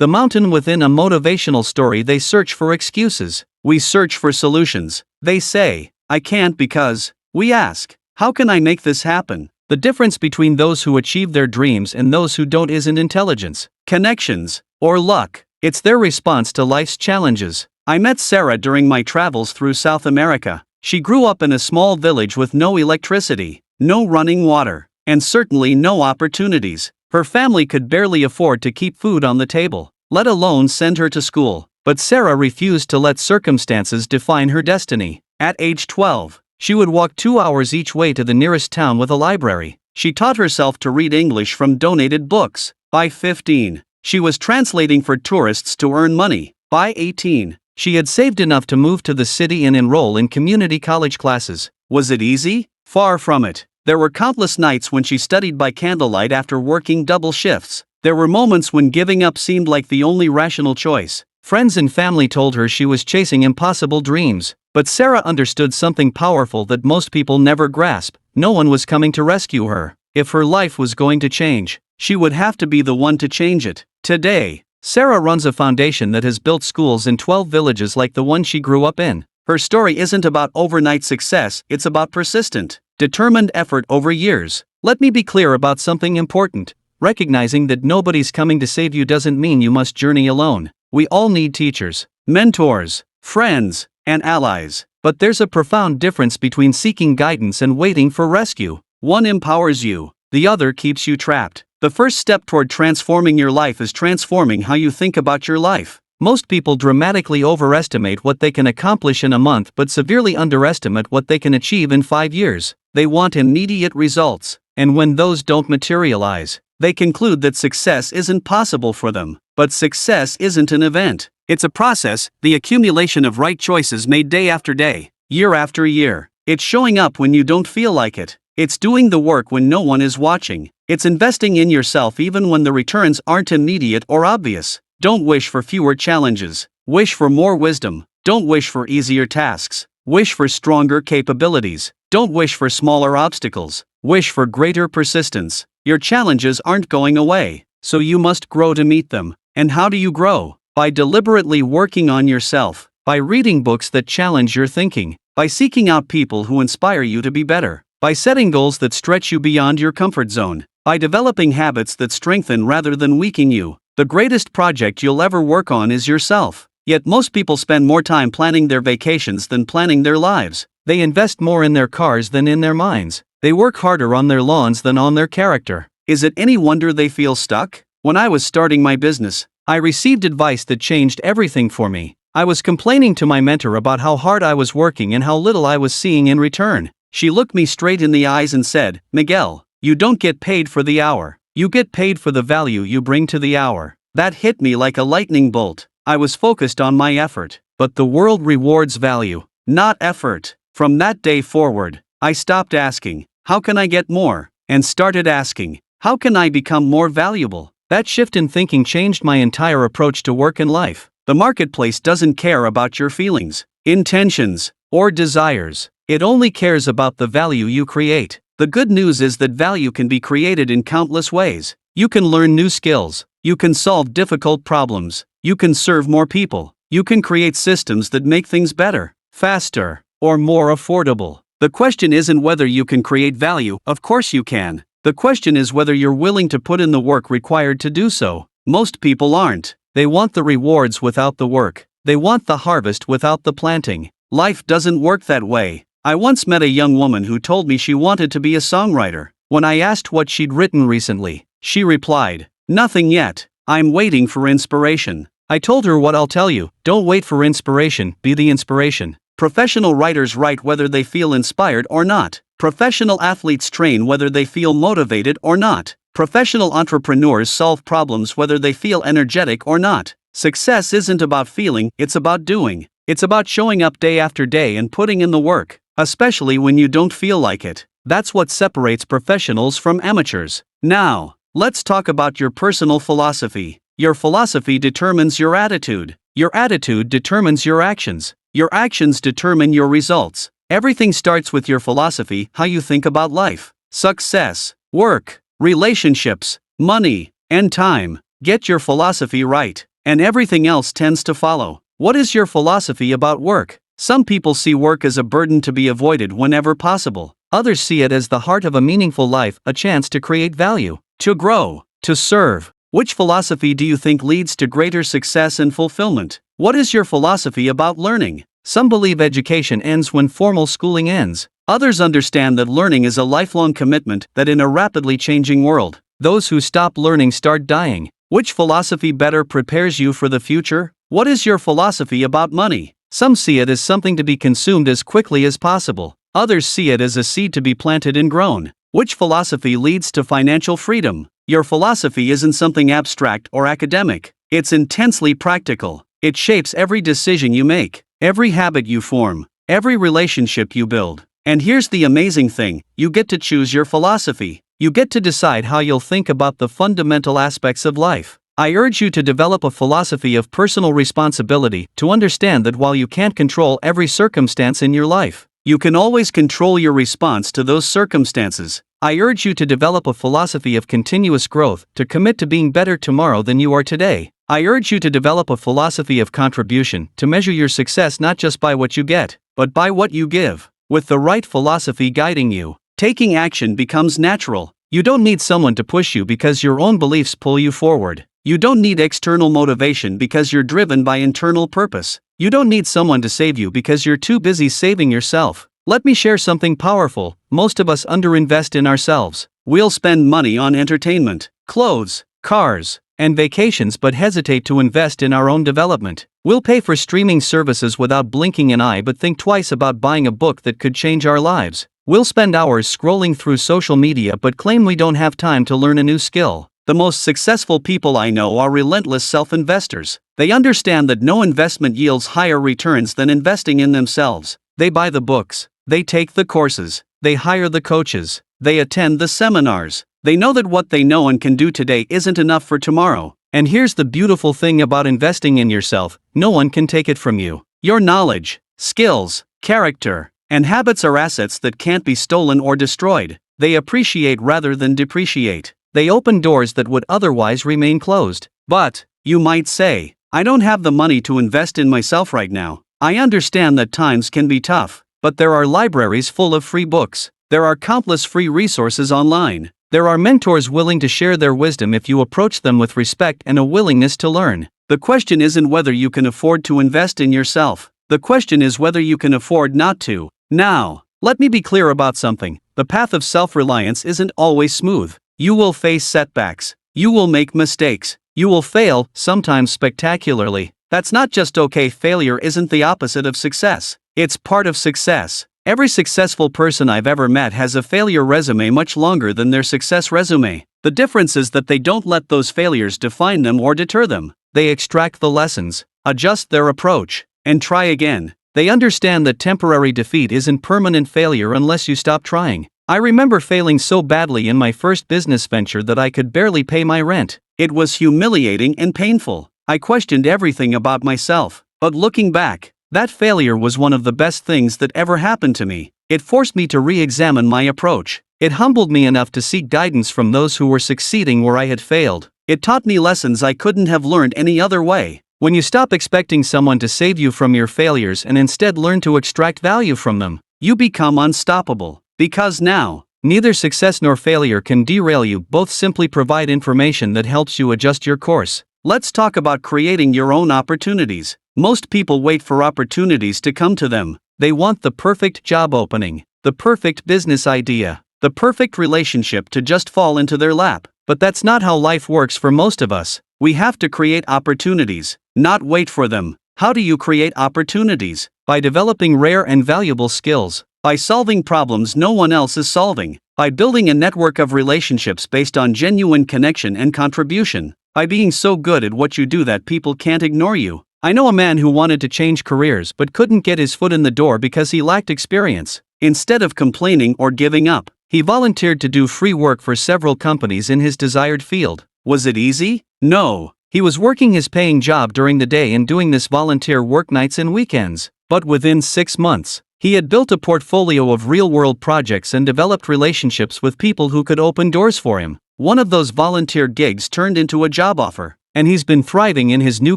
The mountain within a motivational story. They search for excuses. We search for solutions. They say, I can't because. We ask, how can I make this happen? The difference between those who achieve their dreams and those who don't isn't intelligence, connections, or luck. It's their response to life's challenges. I met Sarah during my travels through South America. She grew up in a small village with no electricity, no running water, and certainly no opportunities. Her family could barely afford to keep food on the table, let alone send her to school. But Sarah refused to let circumstances define her destiny. At age 12, she would walk 2 hours each way to the nearest town with a library. She taught herself to read English from donated books. By 15, she was translating for tourists to earn money. By 18, she had saved enough to move to the city and enroll in community college classes. Was it easy? Far from it. There were countless nights when she studied by candlelight after working double shifts. There were moments when giving up seemed like the only rational choice. Friends and family told her she was chasing impossible dreams. But Sarah understood something powerful that most people never grasp. No one was coming to rescue her. If her life was going to change, she would have to be the one to change it. Today, Sarah runs a foundation that has built schools in 12 villages like the one she grew up in. Her story isn't about overnight success, it's about persistent, determined effort over years. Let me be clear about something important. Recognizing that nobody's coming to save you doesn't mean you must journey alone. We all need teachers, mentors, friends, and allies. But there's a profound difference between seeking guidance and waiting for rescue. One empowers you, the other keeps you trapped. The first step toward transforming your life is transforming how you think about your life. Most people dramatically overestimate what they can accomplish in a month but severely underestimate what they can achieve in 5 years. They want immediate results, and when those don't materialize, they conclude that success isn't possible for them. But success isn't an event. It's a process, the accumulation of right choices made day after day, year after year. It's showing up when you don't feel like it. It's doing the work when no one is watching. It's investing in yourself even when the returns aren't immediate or obvious. Don't wish for fewer challenges. Wish for more wisdom. Don't wish for easier tasks. Wish for stronger capabilities. Don't wish for smaller obstacles. Wish for greater persistence. Your challenges aren't going away, so you must grow to meet them. And how do you grow? By deliberately working on yourself, by reading books that challenge your thinking, by seeking out people who inspire you to be better, by setting goals that stretch you beyond your comfort zone, by developing habits that strengthen rather than weaken you. The greatest project you'll ever work on is yourself. Yet most people spend more time planning their vacations than planning their lives. They invest more in their cars than in their minds. They work harder on their lawns than on their character. Is it any wonder they feel stuck? When I was starting my business, I received advice that changed everything for me. I was complaining to my mentor about how hard I was working and how little I was seeing in return. She looked me straight in the eyes and said, "Miguel, you don't get paid for the hour. You get paid for the value you bring to the hour." That hit me like a lightning bolt. I was focused on my effort, but the world rewards value, not effort. From that day forward, I stopped asking, "How can I get more?" and started asking, "How can I become more valuable?" That shift in thinking changed my entire approach to work and life. The marketplace doesn't care about your feelings, intentions, or desires. It only cares about the value you create. The good news is that value can be created in countless ways. You can learn new skills. You can solve difficult problems. You can serve more people. You can create systems that make things better, faster, or more affordable. The question isn't whether you can create value. Of course you can. The question is whether you're willing to put in the work required to do so. Most people aren't. They want the rewards without the work. They want the harvest without the planting. Life doesn't work that way. I once met a young woman who told me she wanted to be a songwriter. When I asked what she'd written recently, she replied, "Nothing yet. I'm waiting for inspiration." I told her what I'll tell you: don't wait for inspiration, be the inspiration. Professional writers write whether they feel inspired or not. Professional athletes train whether they feel motivated or not. Professional entrepreneurs solve problems whether they feel energetic or not. Success isn't about feeling, it's about doing. It's about showing up day after day and putting in the work, especially when you don't feel like it. That's what separates professionals from amateurs. Now, let's talk about your personal philosophy. Your philosophy determines your attitude. Your attitude determines your actions. Your actions determine your results. Everything starts with your philosophy, how you think about life, success, work, relationships, money, and time. Get your philosophy right. and everything else tends to follow. What is your philosophy about work? Some people see work as a burden to be avoided whenever possible. Others see it as the heart of a meaningful life, a chance to create value, to grow, to serve. Which philosophy do you think leads to greater success and fulfillment? What is your philosophy about learning? Some believe education ends when formal schooling ends. Others understand that learning is a lifelong commitment, that in a rapidly changing world, those who stop learning start dying. Which philosophy better prepares you for the future? What is your philosophy about money? Some see it as something to be consumed as quickly as possible. Others see it as a seed to be planted and grown. Which philosophy leads to financial freedom? Your philosophy isn't something abstract or academic. It's intensely practical. It shapes every decision you make, every habit you form, every relationship you build. And here's the amazing thing, you get to choose your philosophy. You get to decide how you'll think about the fundamental aspects of life. I urge you to develop a philosophy of personal responsibility, to understand that while you can't control every circumstance in your life, you can always control your response to those circumstances. I urge you to develop a philosophy of continuous growth, to commit to being better tomorrow than you are today. I urge you to develop a philosophy of contribution, to measure your success not just by what you get, but by what you give. With the right philosophy guiding you, taking action becomes natural. You don't need someone to push you because your own beliefs pull you forward. You don't need external motivation because you're driven by internal purpose. You don't need someone to save you because you're too busy saving yourself. Let me share something powerful. Most of us underinvest in ourselves. We'll spend money on entertainment, clothes, cars, and vacations but hesitate to invest in our own development. We'll pay for streaming services without blinking an eye but think twice about buying a book that could change our lives. We'll spend hours scrolling through social media but claim we don't have time to learn a new skill. The most successful people I know are relentless self-investors. They understand that no investment yields higher returns than investing in themselves. They buy the books, they take the courses, they hire the coaches, they attend the seminars. They know that what they know and can do today isn't enough for tomorrow. And here's the beautiful thing about investing in yourself, no one can take it from you. Your knowledge, skills, character, and habits are assets that can't be stolen or destroyed. They appreciate rather than depreciate. They open doors that would otherwise remain closed. But, you might say, I don't have the money to invest in myself right now. I understand that times can be tough, but there are libraries full of free books. There are countless free resources online. There are mentors willing to share their wisdom if you approach them with respect and a willingness to learn. The question isn't whether you can afford to invest in yourself. The question is whether you can afford not to. Now, let me be clear about something. The path of self-reliance isn't always smooth. You will face setbacks. You will make mistakes. You will fail, sometimes spectacularly. That's not just okay. Failure isn't the opposite of success. It's part of success. Every successful person I've ever met has a failure resume much longer than their success resume. The difference is that they don't let those failures define them or deter them. They extract the lessons, adjust their approach, and try again. They understand that temporary defeat isn't permanent failure unless you stop trying. I remember failing so badly in my first business venture that I could barely pay my rent. It was humiliating and painful. I questioned everything about myself. But looking back, that failure was one of the best things that ever happened to me. It forced me to re-examine my approach. It humbled me enough to seek guidance from those who were succeeding where I had failed. It taught me lessons I couldn't have learned any other way. When you stop expecting someone to save you from your failures and instead learn to extract value from them, you become unstoppable. Because now, neither success nor failure can derail you, both simply provide information that helps you adjust your course. Let's talk about creating your own opportunities. Most people wait for opportunities to come to them. They want the perfect job opening, the perfect business idea, the perfect relationship to just fall into their lap. But that's not how life works for most of us. We have to create opportunities, not wait for them. How do you create opportunities? By developing rare and valuable skills. By solving problems no one else is solving. By building a network of relationships based on genuine connection and contribution. By being so good at what you do that people can't ignore you. I know a man who wanted to change careers but couldn't get his foot in the door because he lacked experience. Instead of complaining or giving up, he volunteered to do free work for several companies in his desired field. Was it easy? No. He was working his paying job during the day and doing this volunteer work nights and weekends. But within 6 months, he had built a portfolio of real-world projects and developed relationships with people who could open doors for him. One of those volunteer gigs turned into a job offer. and he's been thriving in his new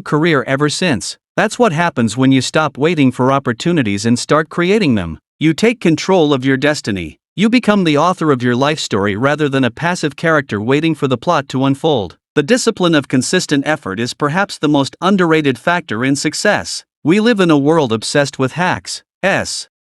career ever since. That's what happens when you stop waiting for opportunities and start creating them. You take control of your destiny. You become the author of your life story rather than a passive character waiting for the plot to unfold. The discipline of consistent effort is perhaps the most underrated factor in success. We live in a world obsessed with hacks,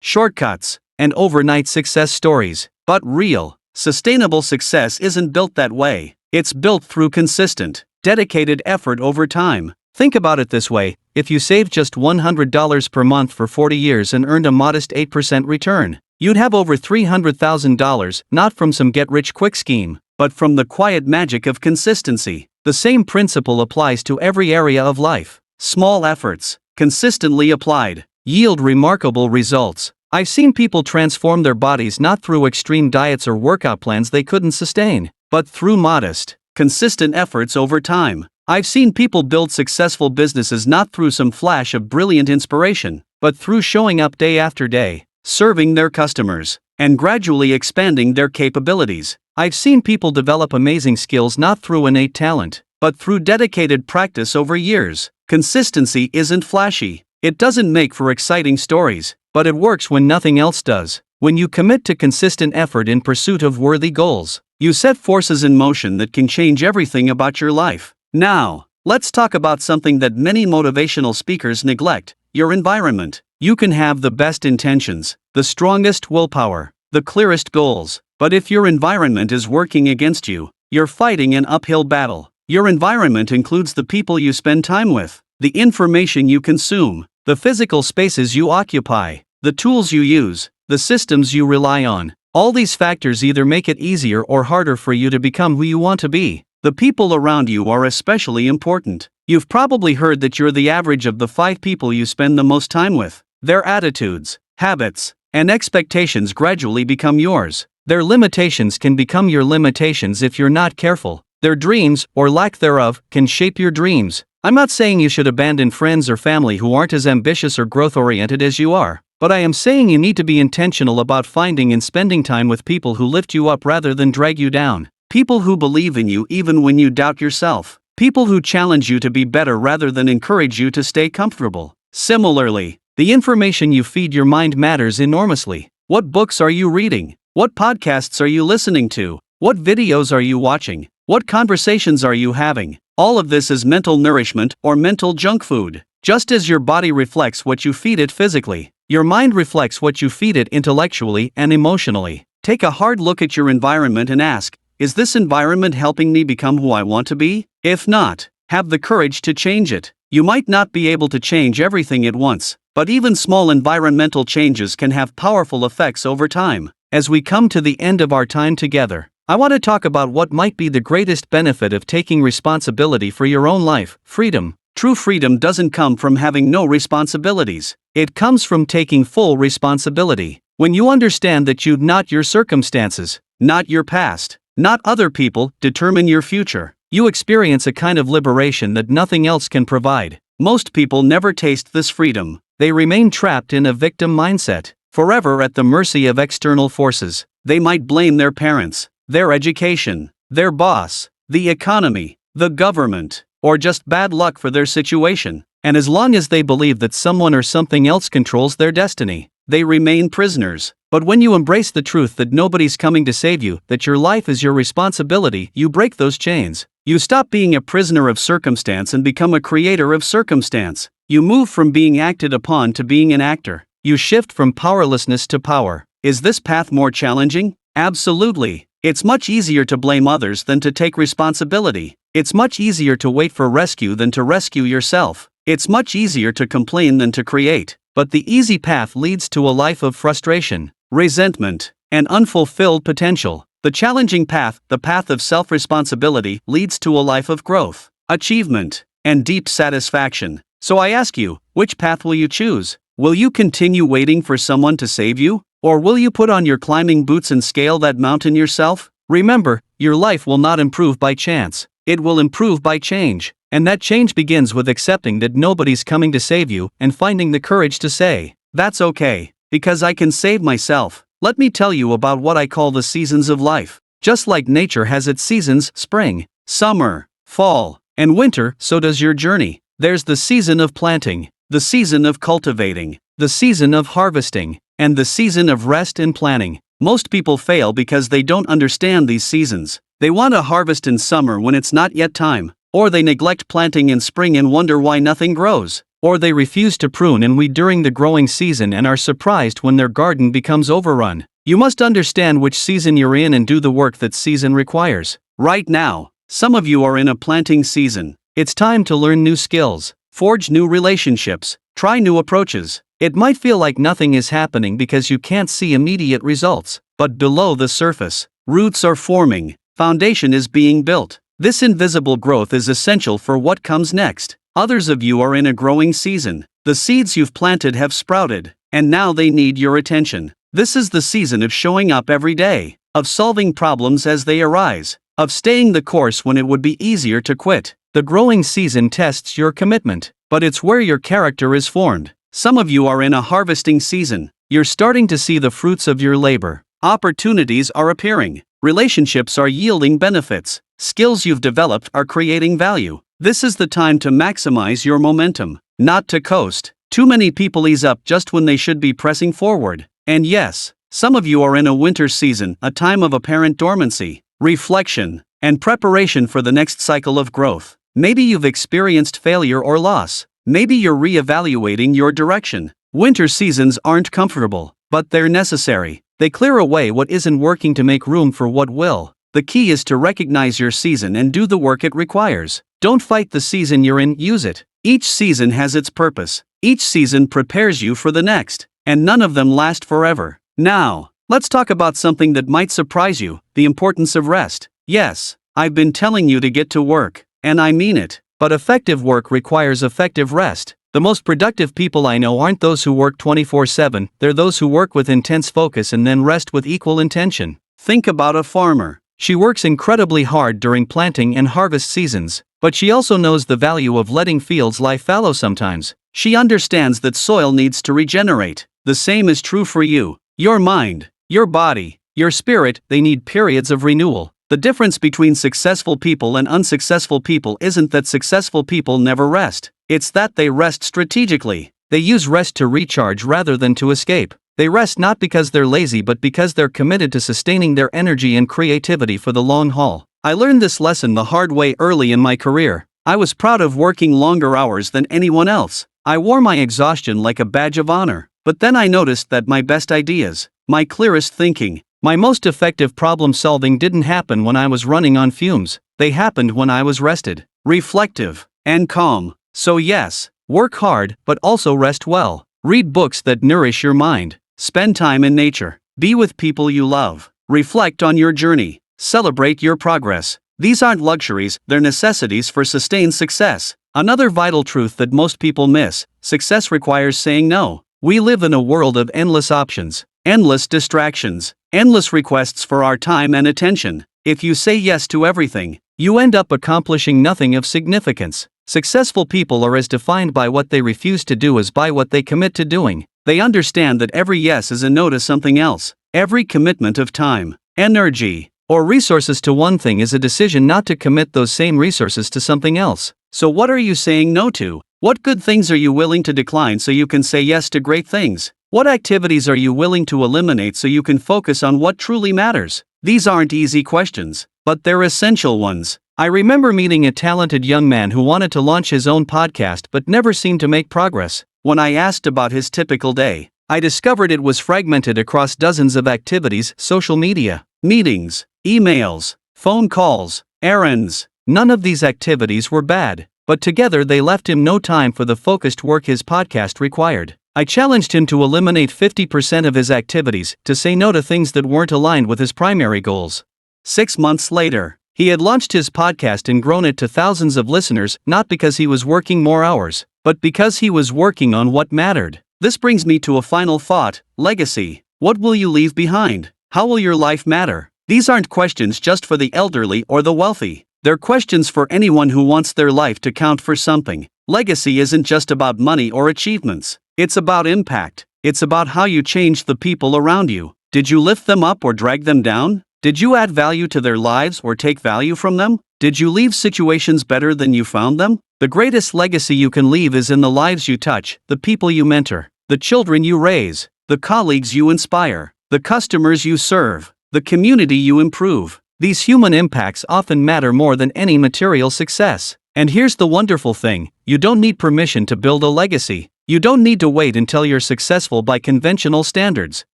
shortcuts, and overnight success stories. But real, sustainable success isn't built that way. It's built through consistent, dedicated effort over time. Think about it this way: if you saved just $100 per month for 40 years and earned a modest 8% return, you'd have over $300,000, not from some get-rich-quick scheme, but from the quiet magic of consistency. The same principle applies to every area of life. Small efforts, consistently applied, yield remarkable results. I've seen people transform their bodies not through extreme diets or workout plans they couldn't sustain, but through modest, consistent efforts over time. I've seen people build successful businesses not through some flash of brilliant inspiration, but through showing up day after day, serving their customers, and gradually expanding their capabilities. I've seen people develop amazing skills not through innate talent, but through dedicated practice over years. Consistency isn't flashy. It doesn't make for exciting stories, but it works when nothing else does. When you commit to consistent effort in pursuit of worthy goals, you set forces in motion that can change everything about your life. Now, let's talk about something that many motivational speakers neglect: your environment. You can have the best intentions, the strongest willpower, the clearest goals, but if your environment is working against you, you're fighting an uphill battle. Your environment includes the people you spend time with, the information you consume, the physical spaces you occupy, the tools you use, the systems you rely on. All these factors either make it easier or harder for you to become who you want to be. The people around you are especially important. You've probably heard that you're the average of the 5 people you spend the most time with. Their attitudes, habits, and expectations gradually become yours. Their limitations can become your limitations if you're not careful. Their dreams, or lack thereof, can shape your dreams. I'm not saying you should abandon friends or family who aren't as ambitious or growth-oriented as you are, but I am saying you need to be intentional about finding and spending time with people who lift you up rather than drag you down. People who believe in you even when you doubt yourself. People who challenge you to be better rather than encourage you to stay comfortable. Similarly, the information you feed your mind matters enormously. What books are you reading? What podcasts are you listening to? What videos are you watching? What conversations are you having? All of this is mental nourishment or mental junk food. Just as your body reflects what you feed it physically, your mind reflects what you feed it intellectually and emotionally. Take a hard look at your environment and ask, is this environment helping me become who I want to be? If not, have the courage to change it. You might not be able to change everything at once, but even small environmental changes can have powerful effects over time. As we come to the end of our time together, I want to talk about what might be the greatest benefit of taking responsibility for your own life: freedom. True freedom doesn't come from having no responsibilities. It comes from taking full responsibility. When you understand that you, not your circumstances, not your past, not other people, determine your future, you experience a kind of liberation that nothing else can provide. Most people never taste this freedom. They remain trapped in a victim mindset, forever at the mercy of external forces. They might blame their parents, their education, their boss, the economy, the government, or just bad luck for their situation. And as long as they believe that someone or something else controls their destiny, they remain prisoners. But when you embrace the truth that nobody's coming to save you, that your life is your responsibility, you break those chains. You stop being a prisoner of circumstance and become a creator of circumstance. You move from being acted upon to being an actor. You shift from powerlessness to power. Is this path more challenging? Absolutely. It's much easier to blame others than to take responsibility. It's much easier to wait for rescue than to rescue yourself. It's much easier to complain than to create. But the easy path leads to a life of frustration, resentment, and unfulfilled potential. The challenging path, the path of self-responsibility, leads to a life of growth, achievement, and deep satisfaction. So I ask you, which path will you choose? Will you continue waiting for someone to save you? Or will you put on your climbing boots and scale that mountain yourself? Remember, your life will not improve by chance. It will improve by change. And that change begins with accepting that nobody's coming to save you and finding the courage to say, that's okay, because I can save myself. Let me tell you about what I call the seasons of life. Just like nature has its seasons: spring, summer, fall, And winter, so does your journey. There's the season of planting, the season of cultivating, the season of harvesting, and the season of rest and planning. Most people fail because they don't understand these seasons. They want to harvest in summer when it's not yet time, or they neglect planting in spring and wonder why nothing grows, or they refuse to prune and weed during the growing season and are surprised when their garden becomes overrun. You must understand which season you're in and do the work that season requires. Right now, some of you are in a planting season. It's time to learn new skills, forge new relationships, try new approaches. It might feel like nothing is happening because you can't see immediate results, but below the surface, roots are forming, foundation is being built. This invisible growth is essential for what comes next. Others of you are in a growing season. The seeds you've planted have sprouted, and now they need your attention. This is the season of showing up every day, of solving problems as they arise, of staying the course when it would be easier to quit. The growing season tests your commitment, but it's where your character is formed. Some of you are in a harvesting season. You're starting to see the fruits of your labor. Opportunities are appearing. Relationships are yielding benefits. Skills you've developed are creating value. This is the time to maximize your momentum, not to coast. Too many people ease up just when they should be pressing forward. And yes, some of you are in a winter season, a time of apparent dormancy, reflection, and preparation for the next cycle of growth. Maybe you've experienced failure or loss. Maybe you're re-evaluating your direction. Winter seasons aren't comfortable, but they're necessary. They clear away what isn't working to make room for what will. The key is to recognize your season and do the work it requires. Don't fight the season you're in, use it. Each season has its purpose. Each season prepares you for the next, and none of them last forever. Now, let's talk about something that might surprise you: the importance of rest. Yes, I've been telling you to get to work, and I mean it. But effective work requires effective rest. The most productive people I know aren't those who work 24/7, they're those who work with intense focus and then rest with equal intention. Think about a farmer. She works incredibly hard during planting and harvest seasons, but she also knows the value of letting fields lie fallow sometimes. She understands that soil needs to regenerate. The same is true for you. Your mind, your body, your spirit, they need periods of renewal. The difference between successful people and unsuccessful people isn't that successful people never rest, it's that they rest strategically. They use rest to recharge rather than to escape. They rest not because they're lazy but because they're committed to sustaining their energy and creativity for the long haul. I learned this lesson the hard way early in my career. I was proud of working longer hours than anyone else. I wore my exhaustion like a badge of honor. But then I noticed that my best ideas, my clearest thinking, my most effective problem solving didn't happen when I was running on fumes. They happened when I was rested, reflective, and calm. So yes, work hard, but also rest well. Read books that nourish your mind. Spend time in nature. Be with people you love. Reflect on your journey. Celebrate your progress. These aren't luxuries, they're necessities for sustained success. Another vital truth that most people miss: success requires saying no. We live in a world of endless options, endless distractions, endless requests for our time and attention. If you say yes to everything, you end up accomplishing nothing of significance. Successful people are as defined by what they refuse to do as by what they commit to doing. They understand that every yes is a no to something else. Every commitment of time, energy, or resources to one thing is a decision not to commit those same resources to something else. So what are you saying no to? What good things are you willing to decline so you can say yes to great things? What activities are you willing to eliminate so you can focus on what truly matters? These aren't easy questions, but they're essential ones. I remember meeting a talented young man who wanted to launch his own podcast but never seemed to make progress. When I asked about his typical day, I discovered it was fragmented across dozens of activities: social media, meetings, emails, phone calls, errands. None of these activities were bad, but together they left him no time for the focused work his podcast required. I challenged him to eliminate 50% of his activities, to say no to things that weren't aligned with his primary goals. 6 months later, he had launched his podcast and grown it to thousands of listeners, not because he was working more hours, but because he was working on what mattered. This brings me to a final thought: legacy. What will you leave behind? How will your life matter? These aren't questions just for the elderly or the wealthy. They're questions for anyone who wants their life to count for something. Legacy isn't just about money or achievements. It's about impact. It's about how you changed the people around you. Did you lift them up or drag them down? Did you add value to their lives or take value from them? Did you leave situations better than you found them? The greatest legacy you can leave is in the lives you touch, the people you mentor, the children you raise, the colleagues you inspire, the customers you serve, the community you improve. These human impacts often matter more than any material success. And here's the wonderful thing: you don't need permission to build a legacy. You don't need to wait until you're successful by conventional standards.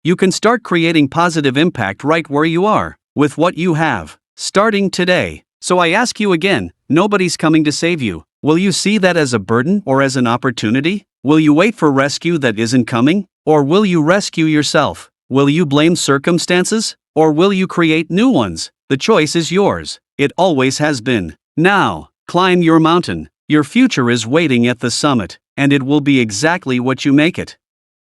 You can start creating positive impact right where you are, with what you have, starting today. So I ask you again, nobody's coming to save you. Will you see that as a burden or as an opportunity? Will you wait for rescue that isn't coming? Or will you rescue yourself? Will you blame circumstances? Or will you create new ones? The choice is yours. It always has been. Now, climb your mountain. Your future is waiting at the summit, and it will be exactly what you make it.